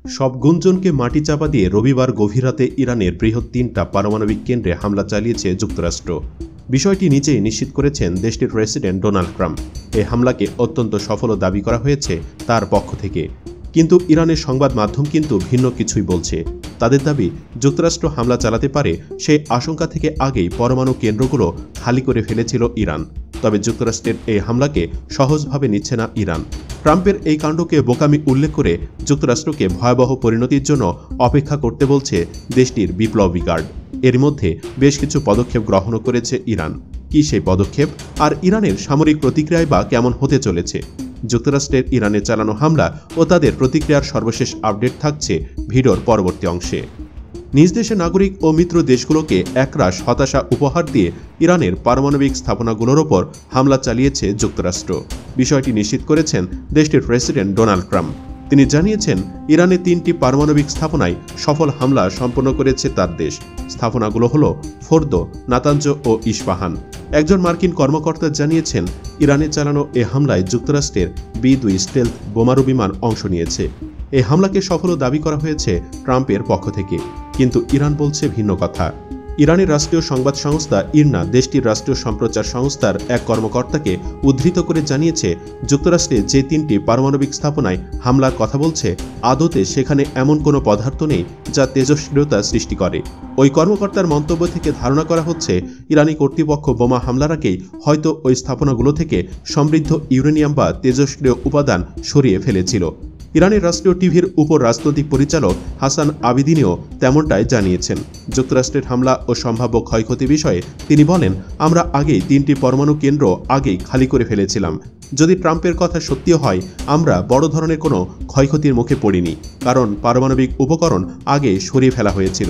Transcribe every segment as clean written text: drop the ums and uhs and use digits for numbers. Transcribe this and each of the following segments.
সব গুঞ্জনকে মাটি চাপা দিয়ে রবিবার গভীর রাতে ইরানের বৃহৎ ৩টা পারমাণবিক কেন্দ্রে হামলা চালিয়েছে যুক্তরাষ্ট্র। বিষয়টি নিজেই নিশ্চিত করেছেন দেশটির প্রেসিডেন্ট ডোনাল্ড ট্রাম্প। এই হামলাকে অত্যন্ত সফল দাবি করা হয়েছে তার পক্ষ থেকে। কিন্তু ইরানের সংবাদ মাধ্যম কিন্তু ভিন্ন কিছুই বলছে। তাদের দাবি, যুক্তরাষ্ট্র হামলা চালাতে পারে সেই আশঙ্কা থেকে আগেই পরমাণু কেন্দ্রগুলো খালি করে ফেলেছিল ইরান। তবে যুক্তরাষ্ট্রের এই হামলাকে সহজভাবে নিচ্ছে না ইরান। ট্রাম্পের এই কাণ্ডকে বোকামি উল্লেখ করে যুক্তরাষ্ট্রকে ভয়াবহ পরিণতির জন্য অপেক্ষা করতে বলছে দেশটির বিপ্লবী গার্ড। এর মধ্যে বেশ কিছু পদক্ষেপ গ্রহণ করেছে ইরান। কি সেই পদক্ষেপ, আর ইরানের সামরিক প্রতিক্রিয়ায় বা কেমন হতে চলেছে? যুক্তরাষ্ট্রের ইরানে চালানো হামলা ও তাদের প্রতিক্রিয়ার সর্বশেষ আপডেট থাকছে ভিডিওর পরবর্তী অংশে। নিজ দেশের নাগরিক ও মিত্র দেশগুলোকে একরাশ হতাশা উপহার দিয়ে ইরানের পারমাণবিক স্থাপনাগুলোর ওপর হামলা চালিয়েছে যুক্তরাষ্ট্র। বিষয়টি নিশ্চিত করেছেন দেশটির প্রেসিডেন্ট ডোনাল্ড ট্রাম্প। তিনি জানিয়েছেন, ইরানে 3টি পারমাণবিক স্থাপনায় সফল হামলা সম্পন্ন করেছে তার দেশ। স্থাপনাগুলো হল ফোর্দো, নাতাঞ্জ ও ইস্পাহান। একজন মার্কিন কর্মকর্তা জানিয়েছেন, ইরানে চালানো এ হামলায় যুক্তরাষ্ট্রের B-2 স্টেলথ বোমারু বিমান অংশ নিয়েছে। এই হামলাকে সফল দাবি করা হয়েছে ট্রাম্পের পক্ষ থেকে, কিন্তু ইরান বলছে ভিন্ন কথা। ইরানের রাষ্ট্রীয় সংবাদ সংস্থা ইরনা দেশটির রাষ্ট্রীয় সম্প্রচার সংস্থার এক কর্মকর্তাকে উদ্ধৃত করে জানিয়েছে, যুক্তরাষ্ট্রে যে 3টি পারমাণবিক স্থাপনায় হামলার কথা বলছে, আদতে সেখানে এমন কোনো পদার্থ নেই যা তেজস্ক্রিয়তা সৃষ্টি করে। ওই কর্মকর্তার মন্তব্য থেকে ধারণা করা হচ্ছে, ইরানি কর্তৃপক্ষ বোমা হামলার আগেই হয়তো ওই স্থাপনাগুলো থেকে সমৃদ্ধ ইউরেনিয়াম বা তেজস্ক্রিয় উপাদান সরিয়ে ফেলেছিল। ইরানের রাষ্ট্রীয় টিভির উপর রাজনৈতিক পরিচালক হাসান আবিদিনিও তেমনটাই জানিয়েছেন। যুক্তরাষ্ট্রের হামলা ও সম্ভাব্য ক্ষয়ক্ষতি বিষয়ে তিনি বলেন, আমরা আগেই 3টি পরমাণু কেন্দ্র আগেই খালি করে ফেলেছিলাম। যদি ট্রাম্পের কথা সত্যি হয়, আমরা বড় ধরনের কোনো ক্ষয়ক্ষতির মুখে পড়িনি, কারণ পারমাণবিক উপকরণ আগে সরিয়ে ফেলা হয়েছিল।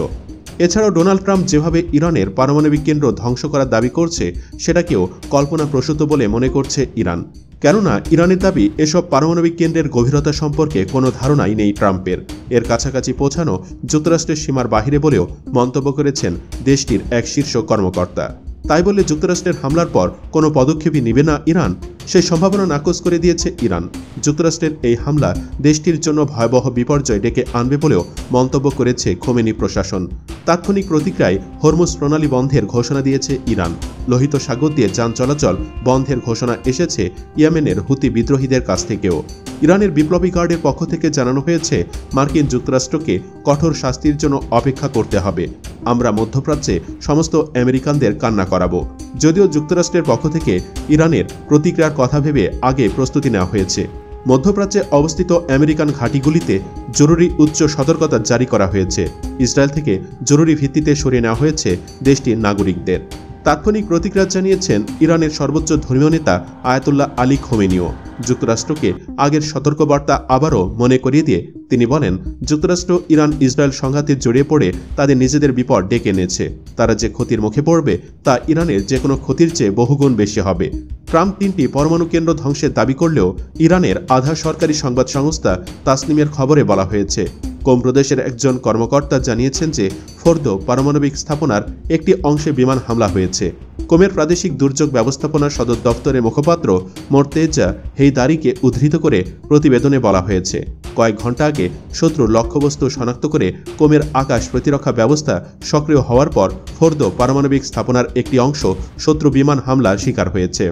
এছাড়াও ডোনাল্ড ট্রাম্প যেভাবে ইরানের পারমাণবিক কেন্দ্র ধ্বংস করার দাবি করছে, সেটাকেও কল্পনাপ্রসূত বলে মনে করছে ইরান। কেননা ইরানের দাবি, এসব পারমাণবিক কেন্দ্রের গভীরতা সম্পর্কে কোনো ধারণাই নেই ট্রাম্পের। এর কাছাকাছি পৌঁছানো যুক্তরাষ্ট্রের সীমার বাহিরে বলেও মন্তব্য করেছেন দেশটির এক শীর্ষ কর্মকর্তা। তাই বলে যুক্তরাষ্ট্রের হামলার পর কোনো পদক্ষেপই নেবে না ইরান, সেই সম্ভাবনা নাকচ করে দিয়েছে ইরান। যুক্তরাষ্ট্রের এই হামলা দেশটির জন্য ভয়াবহ বিপর্যয় ডেকে আনবে বলেও মন্তব্য করেছে খোমেনি প্রশাসন। তাৎক্ষণিক প্রতিক্রিয়ায় হরমুজ প্রণালী বন্ধের ঘোষণা দিয়েছে ইরান। লোহিত সাগর দিয়ে যান চলাচল বন্ধের ঘোষণা এসেছে ইয়েমেনের হুতি বিদ্রোহীদের কাছ থেকেও। ইরানের বিপ্লবী গার্ডের পক্ষ থেকে জানানো হয়েছে, মার্কিন যুক্তরাষ্ট্রকে কঠোর শাস্তির জন্য অপেক্ষা করতে হবে। আমরা মধ্যপ্রাচ্যে সমস্ত আমেরিকানদের কান্না করাবো। যদিও যুক্তরাষ্ট্রের পক্ষ থেকে ইরানের প্রতিক্রিয়ার কথা ভেবে আগে প্রস্তুতি নেওয়া হয়েছে। মধ্যপ্রাচ্যে অবস্থিত আমেরিকান ঘাঁটিগুলিতে জরুরি উচ্চ সতর্কতা জারি করা হয়েছে। ইসরায়েল থেকে জরুরি ভিত্তিতে সরিয়ে নেওয়া হয়েছে দেশটির নাগরিকদের। তাৎক্ষণিক প্রতিক্রিয়া জানিয়েছেন ইরানের সর্বোচ্চ ধর্মীয় নেতা আয়াতুল্লাহ আলী খোমেনিও। যুক্তরাষ্ট্রকে আগের সতর্কবার্তা আবারও মনে করিয়ে দিয়ে তিনি বলেন, যুক্তরাষ্ট্র ইরান ইসরায়েল সংঘাতে জড়িয়ে পড়ে তাদের নিজেদের বিপদ ডেকে এনেছে। তারা যে ক্ষতির মুখে পড়বে তা ইরানের যে কোনো ক্ষতির চেয়ে বহুগুণ বেশি হবে। ট্রাম্প 3টি পরমাণু কেন্দ্র ধ্বংসের দাবি করলেও ইরানের আধা সরকারি সংবাদ সংস্থা তাসনিমের খবরে বলা হয়েছে, কোম প্রদেশের একজন কর্মকর্তা জানিয়েছেন যে ফোর্দো পারমাণবিক স্থাপনার একটি অংশে বিমান হামলা হয়েছে। কোমের প্রাদেশিক দুর্যোগ ব্যবস্থাপনা সদর দপ্তরের মুখপাত্র মোর্তেজা হেইদারিকে উদ্ধৃত করে প্রতিবেদনে বলা হয়েছে, কয়েক ঘন্টা আগে শত্রুর লক্ষ্যবস্তু শনাক্ত করে কোমের আকাশ প্রতিরক্ষা ব্যবস্থা সক্রিয় হওয়ার পর ফোর্দো পারমাণবিক স্থাপনার একটি অংশ শত্রু বিমান হামলার শিকার হয়েছে।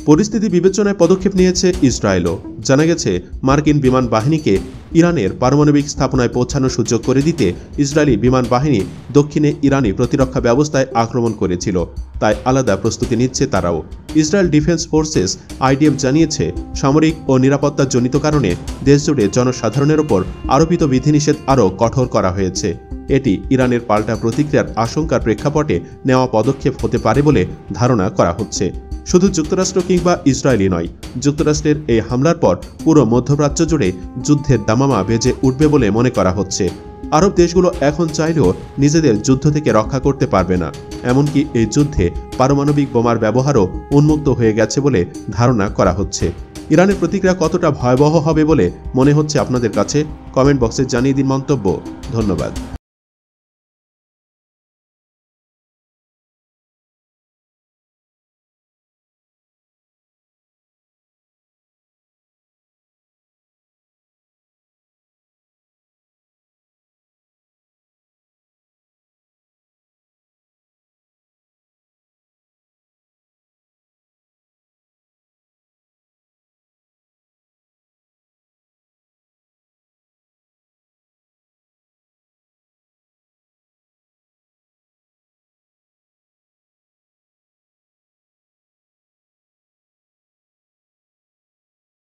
পরিস্থিতি বিবেচনায় পদক্ষেপ নিয়েছে ইসরায়েলও। জানা গেছে, মার্কিন বিমান বাহিনীকে ইরানের পারমাণবিক স্থাপনায় পৌঁছানোর সুযোগ করে দিতে ইসরায়েলি বিমান বাহিনী দক্ষিণে ইরানি প্রতিরক্ষা ব্যবস্থায় আক্রমণ করেছিল, তাই আলাদা প্রস্তুতি নিচ্ছে তারাও। ইসরায়েল ডিফেন্স ফোর্সেস IDF জানিয়েছে, সামরিক ও নিরাপত্তাজনিত কারণে দেশজুড়ে জনসাধারণের ওপর আরোপিত বিধিনিষেধ আরও কঠোর করা হয়েছে। এটি ইরানের পাল্টা প্রতিক্রিয়ার আশঙ্কার প্রেক্ষাপটে নেওয়া পদক্ষেপ হতে পারে বলে ধারণা করা হচ্ছে। শুধু যুক্তরাষ্ট্র কিংবা ইসরায়েলই নয়, যুক্তরাষ্ট্রের এই হামলার পর পুরো মধ্যপ্রাচ্য জুড়ে যুদ্ধের দামামা বেজে উঠবে বলে মনে করা হচ্ছে। আরব দেশগুলো এখন চাইলেও নিজেদের যুদ্ধ থেকে রক্ষা করতে পারবে না। এমনকি এই যুদ্ধে পারমাণবিক বোমার ব্যবহারও উন্মুক্ত হয়ে গেছে বলে ধারণা করা হচ্ছে। ইরানের প্রতিক্রিয়া কতটা ভয়াবহ হবে বলে মনে হচ্ছে আপনাদের কাছে? কমেন্ট বক্সে জানিয়ে দিন মন্তব্য। ধন্যবাদ।